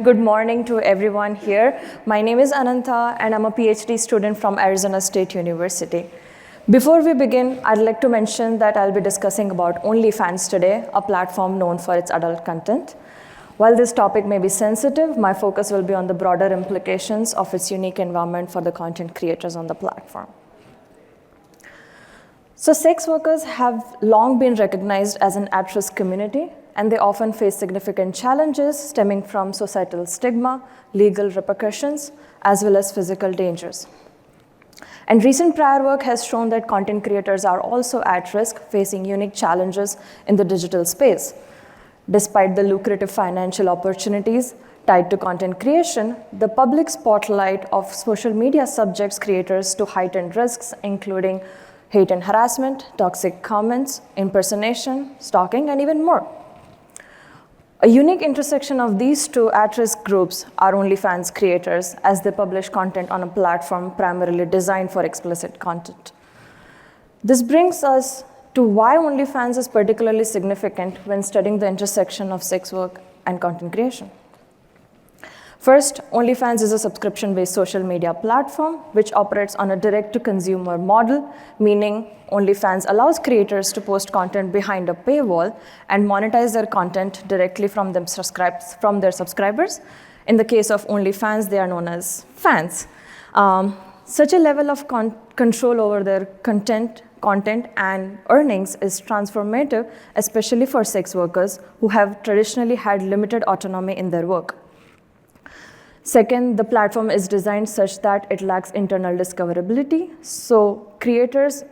Good morning to everyone here. My name is Ananta and I'm a PhD student from Arizona State University. Before we begin, I'd like to mention that I'll be discussing about OnlyFans today, a platform known for its adult content. While this topic may be sensitive, my focus will be on the broader implications of its unique environment for the content creators on the platform. So sex workers have long been recognized as an at-risk community, and they often face significant challenges stemming from societal stigma, legal repercussions, as well as physical dangers. And recent prior work has shown that content creators are also at risk, facing unique challenges in the digital space. Despite the lucrative financial opportunities tied to content creation, the public spotlight of social media subjects creators to heightened risks, including hate and harassment, toxic comments, impersonation, stalking, and even more. A unique intersection of these two at-risk groups are OnlyFans creators, as they publish content on a platform primarily designed for explicit content. This brings us to why OnlyFans is particularly significant when studying the intersection of sex work and content creation. First, OnlyFans is a subscription-based social media platform which operates on a direct-to-consumer model, meaning OnlyFans allows creators to post content behind a paywall and monetize their content directly from their subscribers. In the case of OnlyFans, they are known as fans. Such a level of control over their content and earnings is transformative, especially for sex workers who have traditionally had limited autonomy in their work. Second, the platform is designed such that it lacks internal discoverability. So creators,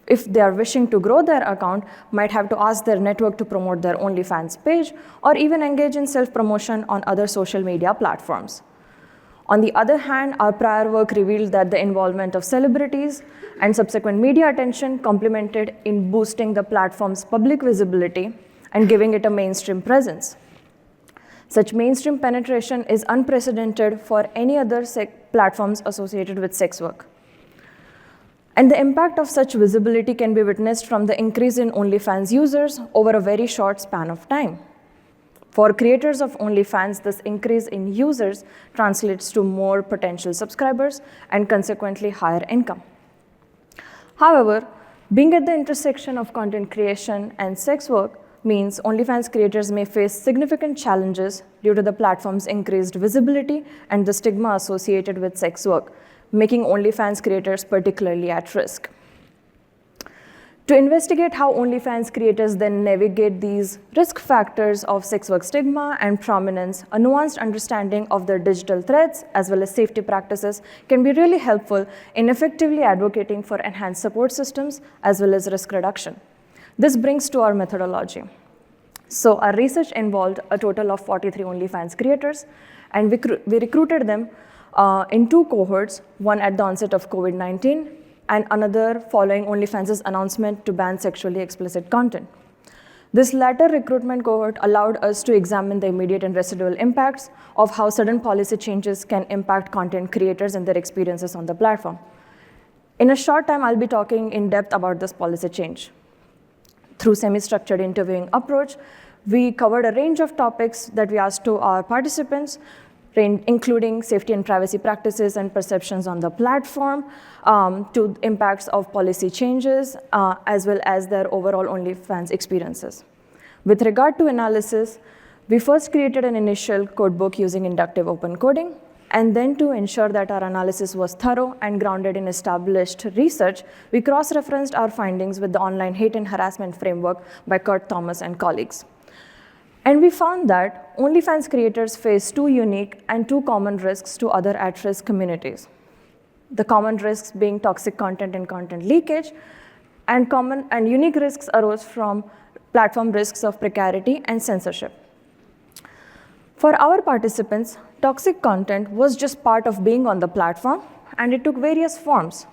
if they are wishing to grow their account, might have to ask their network to promote their OnlyFans page or even engage in self-promotion on other social media platforms. On the other hand, our prior work revealed that the involvement of celebrities and subsequent media attention complemented in boosting the platform's public visibility and giving it a mainstream presence. Such mainstream penetration is unprecedented for any other platforms associated with sex work. And the impact of such visibility can be witnessed from the increase in OnlyFans users over a very short span of time. For creators of OnlyFans, this increase in users translates to more potential subscribers and consequently higher income. However, being at the intersection of content creation and sex work means OnlyFans creators may face significant challenges due to the platform's increased visibility and the stigma associated with sex work, making OnlyFans creators particularly at risk. To investigate how OnlyFans creators then navigate these risk factors of sex work stigma and prominence, a nuanced understanding of their digital threats as well as safety practices can be really helpful in effectively advocating for enhanced support systems as well as risk reduction. This brings to our methodology. So our research involved a total of 43 OnlyFans creators, and we recruited them in two cohorts, one at the onset of COVID-19 and another following OnlyFans' announcement to ban sexually explicit content. This latter recruitment cohort allowed us to examine the immediate and residual impacts of how sudden policy changes can impact content creators and their experiences on the platform. In a short time, I'll be talking in depth about this policy change. Through semi-structured interviewing approach, we covered a range of topics that we asked to our participants, including safety and privacy practices and perceptions on the platform, to impacts of policy changes, as well as their overall OnlyFans experiences. With regard to analysis, we first created an initial codebook using inductive open coding, and then to ensure that our analysis was thorough and grounded in established research, we cross-referenced our findings with the online hate and harassment framework by Kurt Thomas and colleagues. And we found that OnlyFans creators face two unique and two common risks to other at-risk communities. The common risks being toxic content and content leakage, and common and unique risks arose from platform risks of precarity and censorship. For our participants, toxic content was just part of being on the platform, and it took various forms.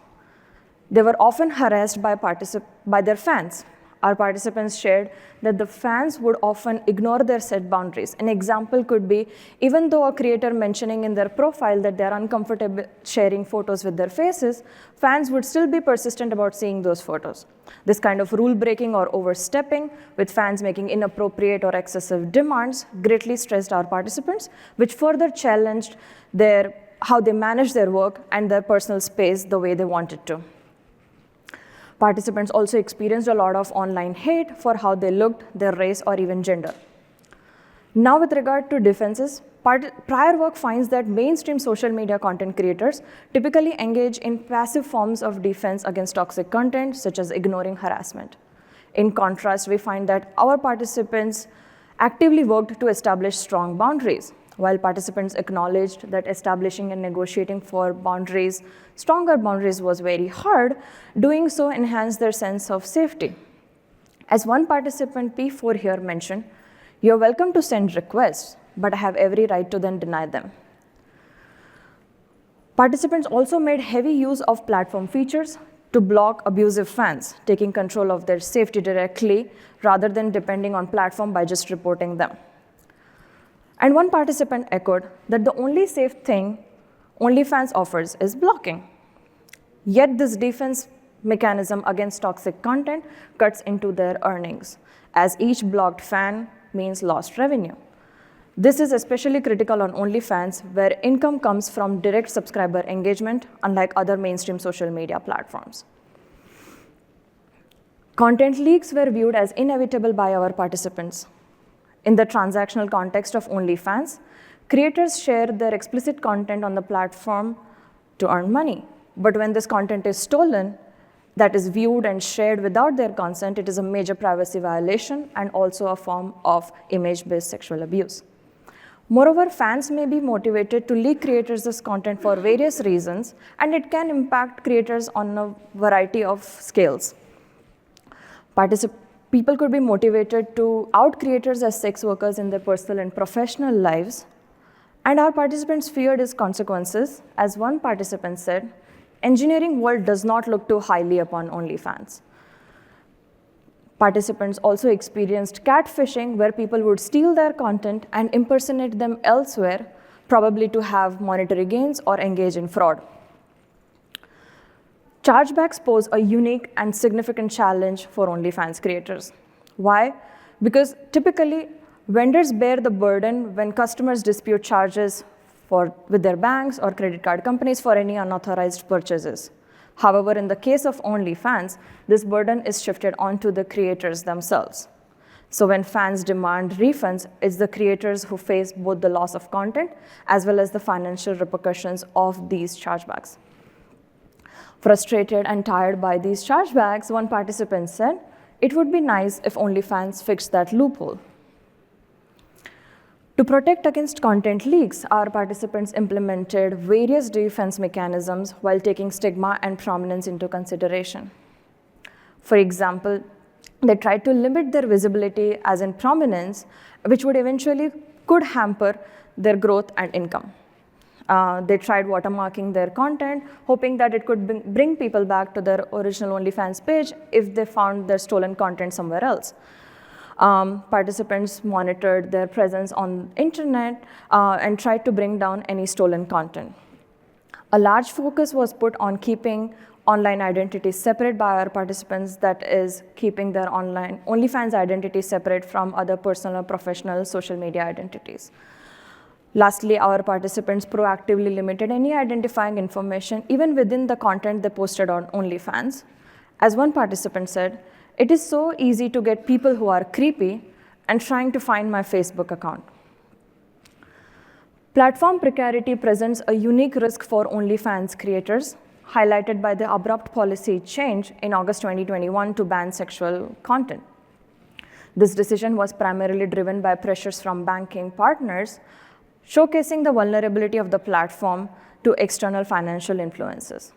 They were often harassed by their fans. our participants shared that the fans would often ignore their set boundaries. An example could be, even though a creator mentioning in their profile that they're uncomfortable sharing photos with their faces, fans would still be persistent about seeing those photos. This kind of rule breaking or overstepping, with fans making inappropriate or excessive demands, greatly stressed our participants, which further challenged how they manage their work and their personal space the way they wanted to. Participants also experienced a lot of online hate for how they looked, their race, or even gender. Now, with regard to defenses, prior work finds that mainstream social media content creators typically engage in passive forms of defense against toxic content, such as ignoring harassment. In contrast, we find that our participants actively worked to establish strong boundaries. While participants acknowledged that establishing and negotiating for stronger boundaries was very hard, doing so enhanced their sense of safety. As one participant, P4 here, mentioned, "You're welcome to send requests, but I have every right to then deny them." Participants also made heavy use of platform features to block abusive fans, taking control of their safety directly rather than depending on platform by just reporting them. And one participant echoed that the only safe thing OnlyFans offers is blocking. Yet this defense mechanism against toxic content cuts into their earnings, as each blocked fan means lost revenue. This is especially critical on OnlyFans, where income comes from direct subscriber engagement, unlike other mainstream social media platforms. Content leaks were viewed as inevitable by our participants. In the transactional context of OnlyFans, creators share their explicit content on the platform to earn money. But when this content is stolen, that is viewed and shared without their consent, it is a major privacy violation and also a form of image-based sexual abuse. Moreover, fans may be motivated to leak creators' content for various reasons, and it can impact creators on a variety of scales. People could be motivated to out creators as sex workers in their personal and professional lives, and our participants feared its consequences. As one participant said, "Engineering world does not look too highly upon OnlyFans." Participants also experienced catfishing, where people would steal their content and impersonate them elsewhere, probably to have monetary gains or engage in fraud. Chargebacks pose a unique and significant challenge for OnlyFans creators. Why? Because typically, vendors bear the burden when customers dispute charges with their banks or credit card companies for any unauthorized purchases. However, in the case of OnlyFans, this burden is shifted onto the creators themselves. So when fans demand refunds, it's the creators who face both the loss of content as well as the financial repercussions of these chargebacks. Frustrated and tired by these chargebacks, one participant said, "It would be nice if OnlyFans fixed that loophole." To protect against content leaks, our participants implemented various defense mechanisms while taking stigma and prominence into consideration. For example, they tried to limit their visibility as in prominence, which would eventually could hamper their growth and income. They tried watermarking their content, hoping that it could bring people back to their original OnlyFans page if they found their stolen content somewhere else. Participants monitored their presence on internet and tried to bring down any stolen content. A large focus was put on keeping online identities separate by our participants, that is, keeping their online OnlyFans identity separate from other personal or professional social media identities. Lastly, our participants proactively limited any identifying information, even within the content they posted on OnlyFans. As one participant said, "It is so easy to get people who are creepy and trying to find my Facebook account." Platform precarity presents a unique risk for OnlyFans creators, highlighted by the abrupt policy change in August 2021 to ban sexual content. This decision was primarily driven by pressures from banking partners, showcasing the vulnerability of the platform to external financial influences.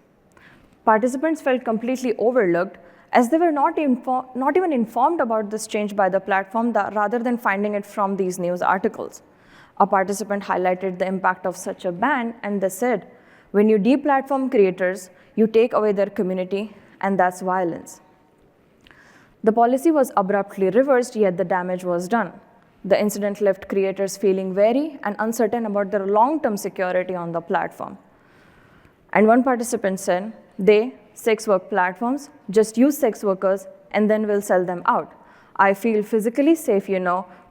Participants felt completely overlooked, as they were not even informed about this change by the platform, rather than finding it from these news articles. A participant highlighted the impact of such a ban, and they said, "When you deplatform creators, you take away their community, and that's violence." The policy was abruptly reversed, yet the damage was done. The incident left creators feeling wary and uncertain about their long-term security on the platform. And one participant said, sex work platforms, just use sex workers and then we'll sell them out. I feel physically safe,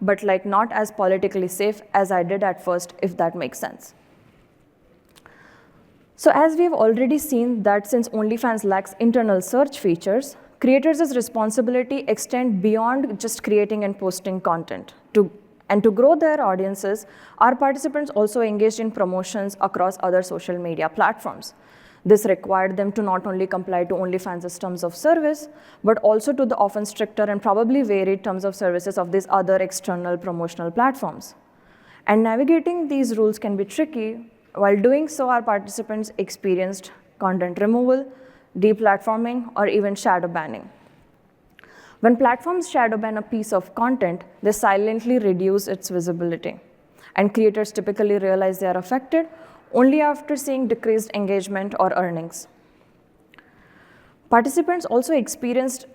but like not as politically safe as I did at first, if that makes sense. So as we've already seen that since OnlyFans lacks internal search features, creators' responsibility extend beyond just creating and posting content. To grow their audiences, our participants also engaged in promotions across other social media platforms. This required them to not only comply to OnlyFans' terms of service, but also to the often stricter and probably varied terms of services of these other external promotional platforms. And navigating these rules can be tricky. While doing so, our participants experienced content removal, deplatforming, or even shadow banning. When platforms shadow ban a piece of content, they silently reduce its visibility. And creators typically realize they are affected only after seeing decreased engagement or earnings. Participants also expressed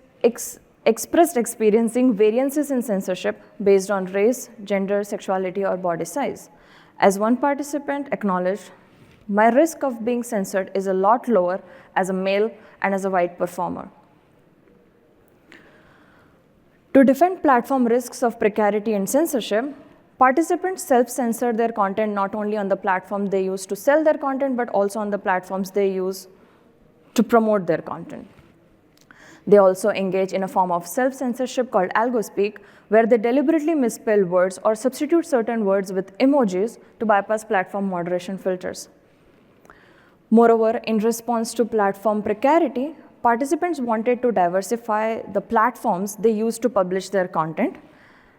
experiencing variances in censorship based on race, gender, sexuality, or body size. As one participant acknowledged, my risk of being censored is a lot lower as a male and as a white performer. To defend platform risks of precarity and censorship, participants self-censor their content not only on the platform they use to sell their content, but also on the platforms they use to promote their content. They also engage in a form of self-censorship called algospeak, where they deliberately misspell words or substitute certain words with emojis to bypass platform moderation filters. Moreover, in response to platform precarity, participants wanted to diversify the platforms they use to publish their content.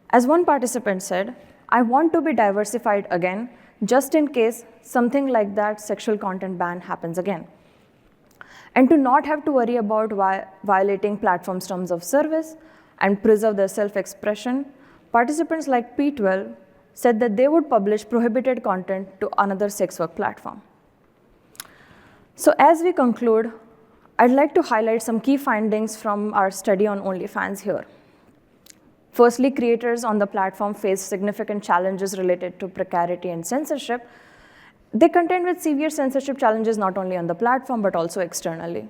As one participant said, I want to be diversified again, just in case something like that sexual content ban happens again. And to not have to worry about violating platforms' terms of service and preserve their self-expression, participants like P12 said that they would publish prohibited content to another sex work platform. So as we conclude, I'd like to highlight some key findings from our study on OnlyFans here. Firstly, creators on the platform face significant challenges related to precarity and censorship. They contend with severe censorship challenges not only on the platform, but also externally.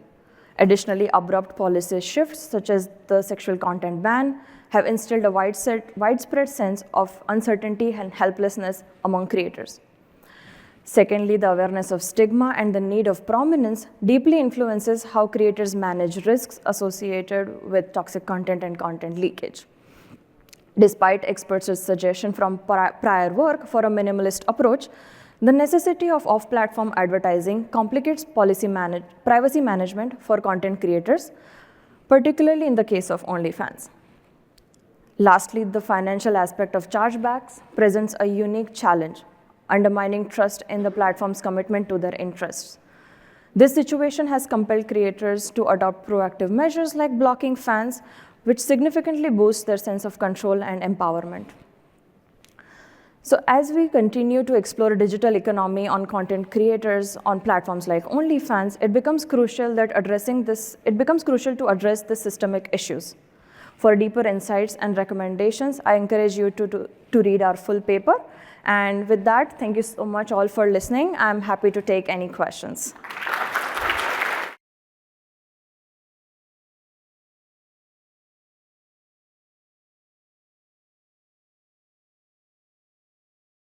Additionally, abrupt policy shifts, such as the sexual content ban, have instilled a widespread sense of uncertainty and helplessness among creators. Secondly, the awareness of stigma and the need of prominence deeply influences how creators manage risks associated with toxic content and content leakage. Despite experts' suggestion from prior work for a minimalist approach, the necessity of off-platform advertising complicates privacy management for content creators, particularly in the case of OnlyFans. Lastly, the financial aspect of chargebacks presents a unique challenge, undermining trust in the platform's commitment to their interests. This situation has compelled creators to adopt proactive measures like blocking fans, which significantly boosts their sense of control and empowerment. So as we continue to explore digital economy on content creators on platforms like OnlyFans, it becomes crucial to address the systemic issues. For deeper insights and recommendations, I encourage you to read our full paper. And with that, thank you so much all for listening. I'm happy to take any questions.